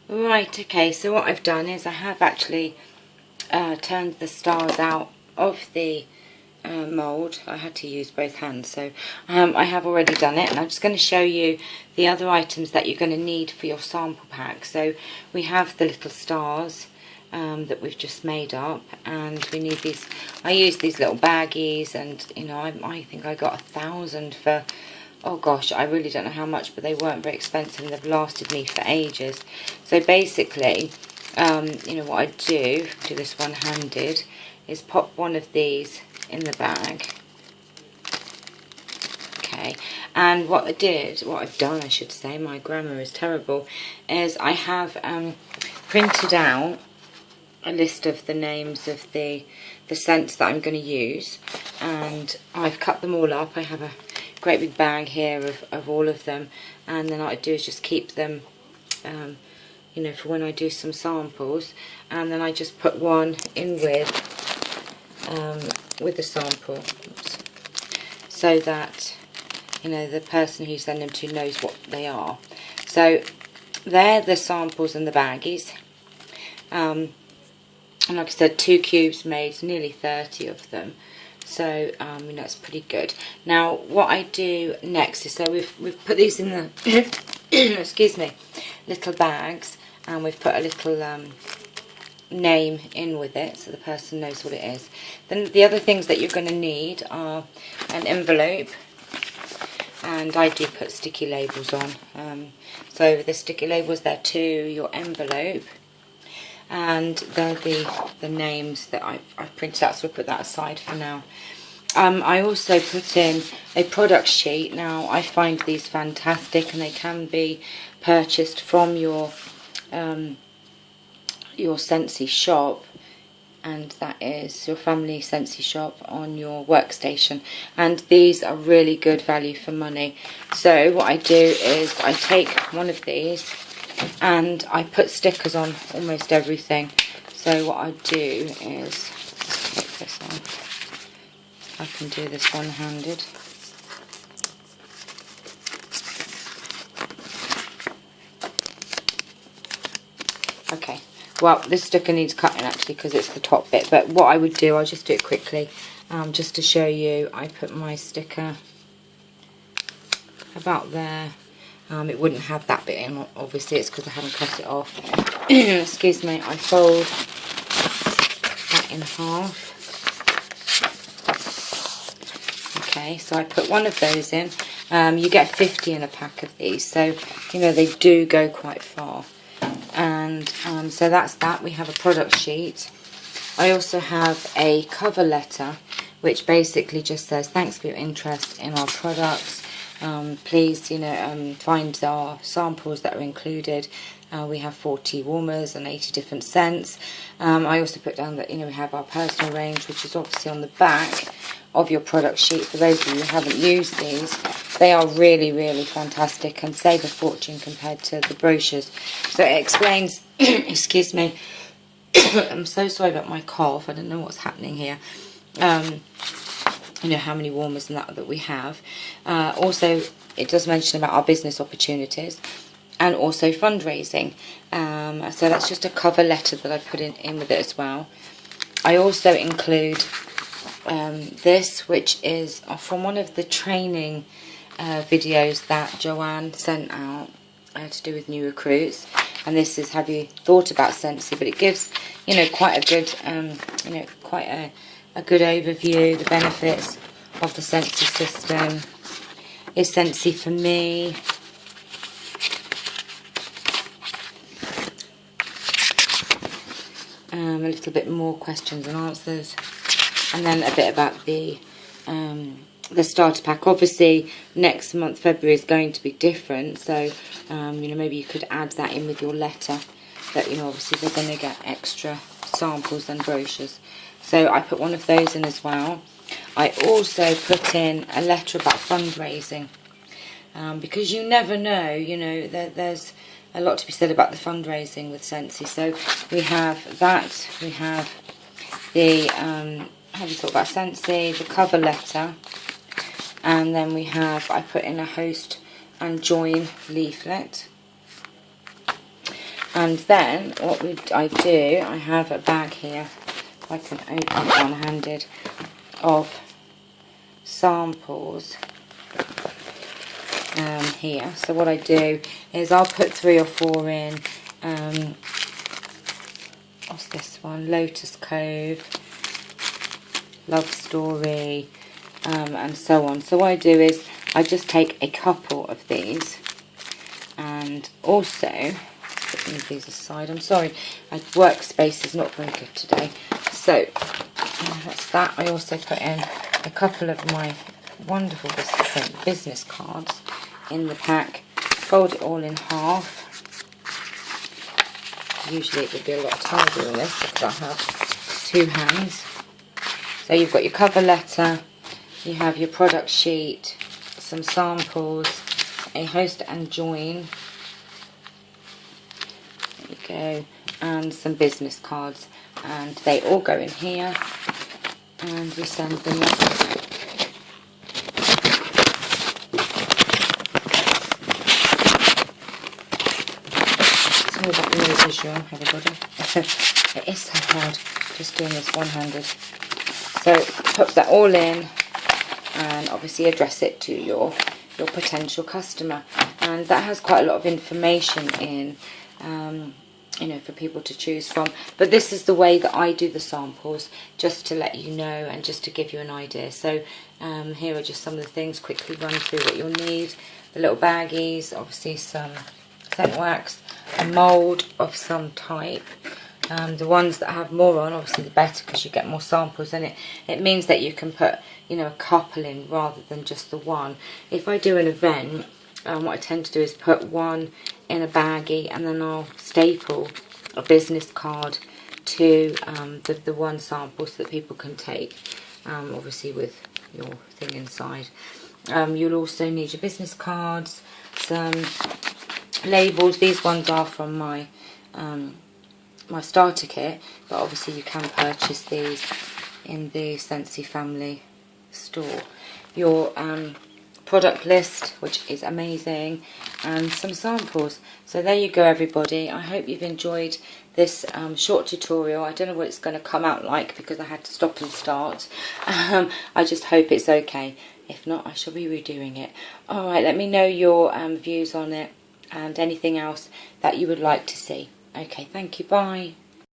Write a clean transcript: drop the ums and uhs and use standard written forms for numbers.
Right, okay, so what I've done is I have actually turned the stars out of the mould. I had to use both hands, so I have already done it, and I'm just going to show you the other items that you're going to need for your sample pack. So we have the little stars that we've just made up, and we need these. I use these little baggies, and you know, I think I got 1,000 for, oh gosh, I really don't know how much, but they weren't very expensive and they've lasted me for ages. So basically, you know, what I do this one-handed, is pop one of these in the bag. Okay, and what I've done, I should say, my grammar is terrible, is I have printed out a list of the names of the scents that I'm going to use, and I've cut them all up. I have a great big bag here of all of them, and then what I do is just keep them you know, for when I do some samples, and then I just put one in with the sample. Oops. So that, you know, the person who you send them to knows what they are. So they're the samples and the baggies, and like I said, 2 cubes made, nearly 30 of them. So you know, it's pretty good. Now what I do next is, so we've put these in the excuse me, little bags, and we've put a little name in with it so the person knows what it is. Then the other things that you're going to need are an envelope, and I do put sticky labels on. So the sticky labels there to your envelope, and they're the names that I've printed out, so we'll put that aside for now. I also put in a product sheet. Now I find these fantastic, and they can be purchased from your Scentsy shop, and that is your family Scentsy shop on your workstation, and these are really good value for money. So what I do is I take one of these and I put stickers on almost everything. So what I do is, let's take this off. I can do this one-handed. Okay, well, this sticker needs cutting actually because it's the top bit, but what I would do, I'll just do it quickly, just to show you. I put my sticker about there. It wouldn't have that bit in, obviously, it's because I haven't cut it off. Excuse me, I fold that in half. Okay, so I put one of those in. You get 50 in a pack of these, so you know they do go quite far. And so that's that. We have a product sheet. I also have a cover letter, which basically just says, thanks for your interest in our products. Please, you know, find our samples that are included. We have 40 warmers and 80 different scents. I also put down that, you know, we have our personal range, which is obviously on the back of your product sheet. For those of you who haven't used these, they are really, really fantastic and save a fortune compared to the brochures. So it explains, excuse me, I'm so sorry about my cough, I don't know what's happening here. You know, how many warmers and that we have. Also, it does mention about our business opportunities and also fundraising. So that's just a cover letter that I put in with it as well. I also include this, which is from one of the training videos that Joanne sent out to do with new recruits. And this is, have you thought about Scentsy? But it gives, you know, quite a good, you know, quite a good overview, the benefits of the Scentsy system. Is Scentsy for me? A little bit more questions and answers, and then a bit about the starter pack. Obviously next month, February, is going to be different, so you know, maybe you could add that in with your letter, that, you know, obviously they're going to get extra samples and brochures. So I put one of those in as well. I also put in a letter about fundraising, because you never know, you know, there's a lot to be said about the fundraising with Scentsy. So we have that, we have the have you thought about Scentsy, the cover letter, and then we have, I put in a host and join leaflet. And then what I do, I have a bag here, if I can open it one-handed, of samples here. So what I do is I'll put 3 or 4 in. What's this one? Lotus Cove, Love Story, and so on. So what I do is I just take a couple of these, and also move these aside. I'm sorry, my workspace is not very good today. So that's that. I also put in a couple of my wonderful business cards in the pack. Fold it all in half. Usually it would be a lot tidier than this because I have 2 hands. So you've got your cover letter, you have your product sheet, some samples, a host and join, there you go, and some business cards, and they all go in here, and we send them up. Sorry about the noise visual, everybody. It is so hard just doing this one-handed. So put that all in, and obviously address it to your potential customer, and that has quite a lot of information in, you know, for people to choose from. But this is the way that I do the samples, just to let you know and just to give you an idea. So here are just some of the things, quickly run through what you'll need. The little baggies, obviously some scent wax, a mould of some type. The ones that have more on, obviously the better, because you get more samples, and it means that you can put, you know, a couple in rather than just the one. If I do an event, what I tend to do is put one in a baggie, and then I'll staple a business card to the one sample so that people can take, obviously with your thing inside. You'll also need your business cards, some labels. These ones are from my my starter kit, but obviously you can purchase these in the Scentsy family store. Your product list, which is amazing, and some samples. So there you go, everybody. I hope you've enjoyed this short tutorial. I don't know what it's going to come out like because I had to stop and start. I just hope it's okay. If not, I shall be redoing it. Alright, let me know your views on it and anything else that you would like to see. Okay, thank you, bye.